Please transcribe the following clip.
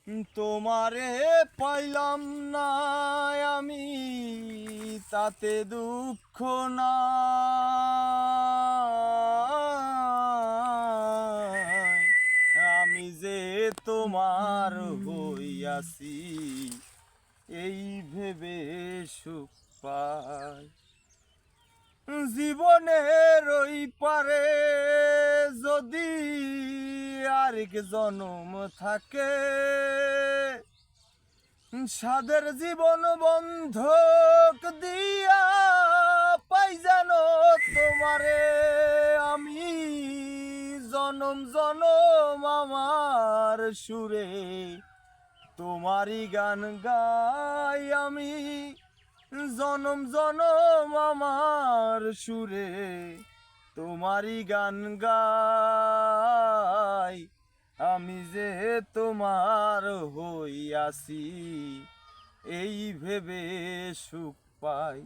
তোমারে পাইলাম না আমি, তাতে দুঃখ না। আমি যে তোমার হইয়াছি, এই ভেবে সুখ পাই। জীবনের ওই পারে যদি আরেক জনম থাকে, সাদের জীবন বন্ধক দিয়া পাই যেন তোমারে আমি। জনম জনম আমার সুরে তোমারই গান গাই আমি। জনম জনম আমার সুরে তোমারই গান গাই। আমি যে তোমার হইয়াছি, এই ভেবে সুখ পাই।